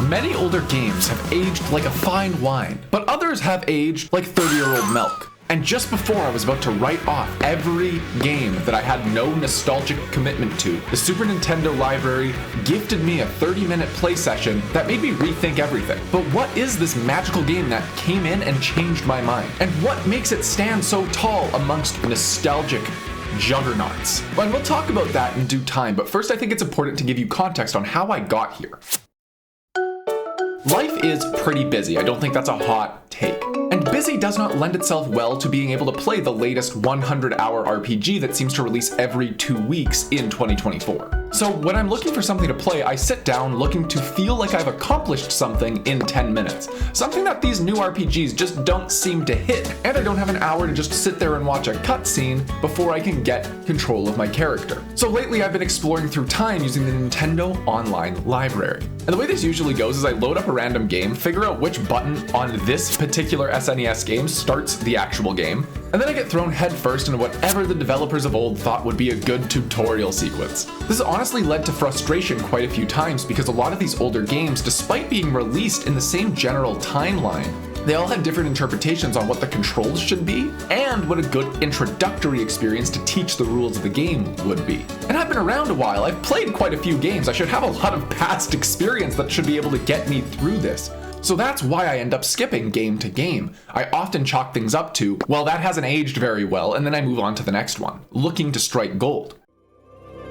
Many older games have aged like a fine wine, but others have aged like 30-year-old milk. And just before I was about to write off every game that I had no nostalgic commitment to, the Super Nintendo library gifted me a 30-minute play session that made me rethink everything. But what is this magical game that came in and changed my mind? And what makes it stand so tall amongst nostalgic juggernauts? Well, and we'll talk about that in due time, but first I think it's important to give you context on how I got here. Life is pretty busy. I don't think that's a hot take. And busy does not lend itself well to being able to play the latest 100-hour RPG that seems to release every 2 weeks in 2024. So when I'm looking for something to play, I sit down looking to feel like I've accomplished something in 10 minutes. Something that these new RPGs just don't seem to hit. And I don't have an hour to just sit there and watch a cutscene before I can get control of my character. So lately I've been exploring through time using the Nintendo Online Library. And the way this usually goes is I load up a random game, figure out which button on this particular SNES game starts the actual game, and then I get thrown headfirst into whatever the developers of old thought would be a good tutorial sequence. This has honestly led to frustration quite a few times because a lot of these older games, despite being released in the same general timeline, they all had different interpretations on what the controls should be and what a good introductory experience to teach the rules of the game would be. And I've been around a while, I've played quite a few games, I should have a lot of past experience that should be able to get me through this. So that's why I end up skipping game to game. I often chalk things up to, well, that hasn't aged very well, and then I move on to the next one, looking to strike gold.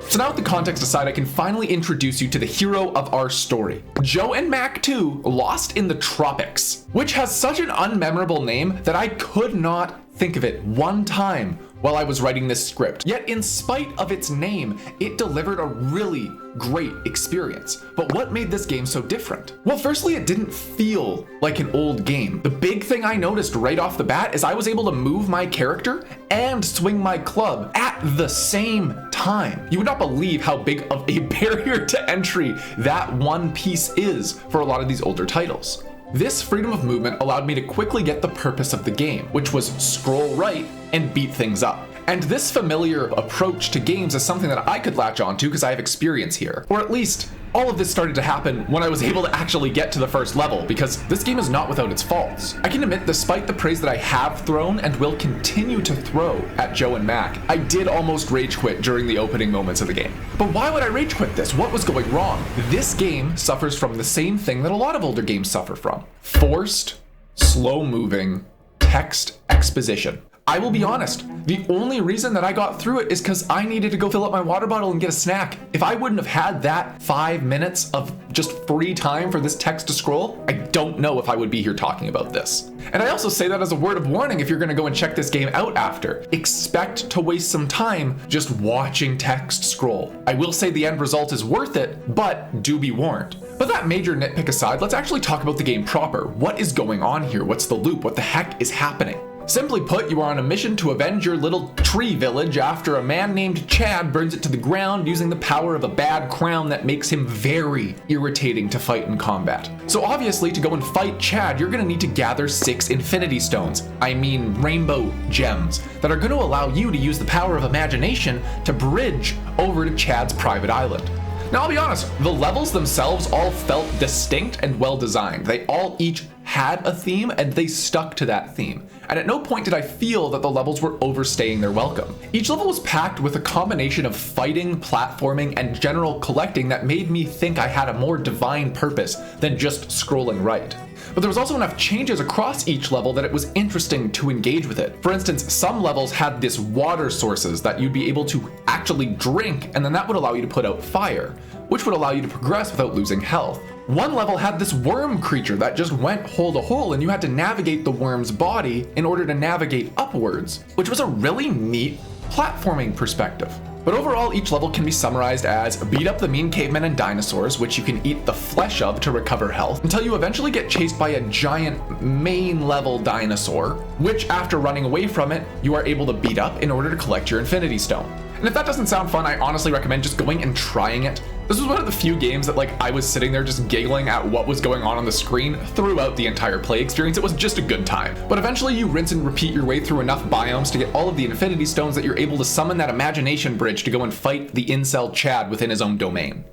So now with the context aside, I can finally introduce you to the hero of our story, Joe and Mac 2 Lost in the Tropics, which has such an unmemorable name that I could not think of it one time while I was writing this script. Yet in spite of its name, it delivered a really great experience. But what made this game so different? Well, firstly, it didn't feel like an old game. The big thing I noticed right off the bat is I was able to move my character and swing my club at the same time. You would not believe how big of a barrier to entry that one piece is for a lot of these older titles. This freedom of movement allowed me to quickly get the purpose of the game, which was scroll right and beat things up. And this familiar approach to games is something that I could latch onto because I have experience here. Or at least, all of this started to happen when I was able to actually get to the first level, because this game is not without its faults. I can admit, despite the praise that I have thrown and will continue to throw at Joe and Mac, I did almost rage quit during the opening moments of the game. But why would I rage quit this? What was going wrong? This game suffers from the same thing that a lot of older games suffer from: forced, slow-moving text exposition. I will be honest, the only reason that I got through it is because I needed to go fill up my water bottle and get a snack. If I wouldn't have had that 5 minutes of just free time for this text to scroll, I don't know if I would be here talking about this. And I also say that as a word of warning if you're going to go and check this game out after. Expect to waste some time just watching text scroll. I will say the end result is worth it, but do be warned. But that major nitpick aside, let's actually talk about the game proper. What is going on here? What's the loop? What the heck is happening? Simply put, you are on a mission to avenge your little tree village after a man named Chad burns it to the ground using the power of a bad crown that makes him very irritating to fight in combat. So obviously, to go and fight Chad, you're going to need to gather 6 Infinity Stones, I mean rainbow gems, that are going to allow you to use the power of imagination to bridge over to Chad's private island. Now, I'll be honest, the levels themselves all felt distinct and well designed. They all each had a theme and they stuck to that theme. And at no point did I feel that the levels were overstaying their welcome. Each level was packed with a combination of fighting, platforming, and general collecting that made me think I had a more divine purpose than just scrolling right. But there was also enough changes across each level that it was interesting to engage with it. For instance, some levels had this water sources that you'd be able to actually drink, and then that would allow you to put out fire, which would allow you to progress without losing health. One level had this worm creature that just went hole to hole, and you had to navigate the worm's body in order to navigate upwards, which was a really neat platforming perspective. But overall, each level can be summarized as beat up the mean cavemen and dinosaurs, which you can eat the flesh of to recover health, until you eventually get chased by a giant main level dinosaur, which after running away from it, you are able to beat up in order to collect your Infinity Stone. And if that doesn't sound fun, I honestly recommend just going and trying it. This was one of the few games that I was sitting there just giggling at what was going on the screen throughout the entire play experience. It was just a good time. But eventually you rinse and repeat your way through enough biomes to get all of the Infinity Stones that you're able to summon that imagination bridge to go and fight the incel Chad within his own domain.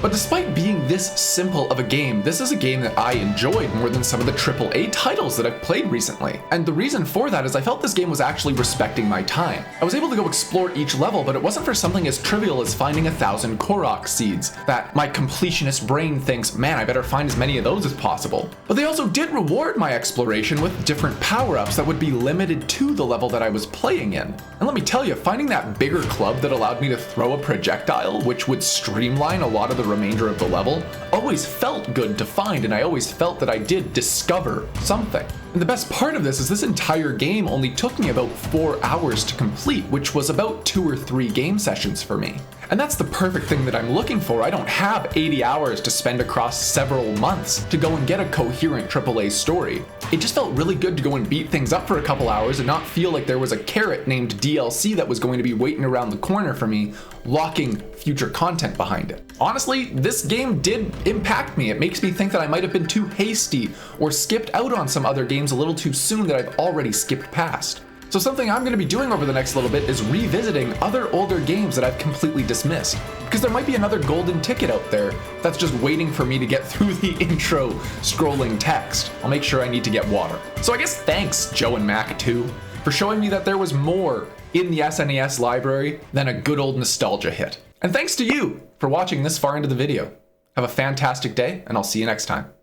But despite being this simple of a game, this is a game that I enjoyed more than some of the AAA titles that I've played recently. And the reason for that is I felt this game was actually respecting my time. I was able to go explore each level, but it wasn't for something as trivial as finding 1,000 Korok seeds that my completionist brain thinks, man, I better find as many of those as possible. But they also did reward my exploration with different power-ups that would be limited to the level that I was playing in. And let me tell you, finding that bigger club that allowed me to throw a projectile, which would streamline a lot of the remainder of the level, always felt good to find, and I always felt that I did discover something. And the best part of this is this entire game only took me about 4 hours to complete, which was about 2 or 3 game sessions for me. And that's the perfect thing that I'm looking for. I don't have 80 hours to spend across several months to go and get a coherent AAA story. It just felt really good to go and beat things up for a couple hours and not feel like there was a carrot named DLC that was going to be waiting around the corner for me, locking future content behind it. Honestly, this game did impact me. It makes me think that I might have been too hasty or skipped out on some other games a little too soon that I've already skipped past. So something I'm going to be doing over the next little bit is revisiting other older games that I've completely dismissed, because there might be another golden ticket out there that's just waiting for me to get through the intro scrolling text. I'll make sure I need to get water. So I guess thanks, Joe and Mac 2, for showing me that there was more in the SNES library than a good old nostalgia hit. And thanks to you for watching this far into the video. Have a fantastic day, and I'll see you next time.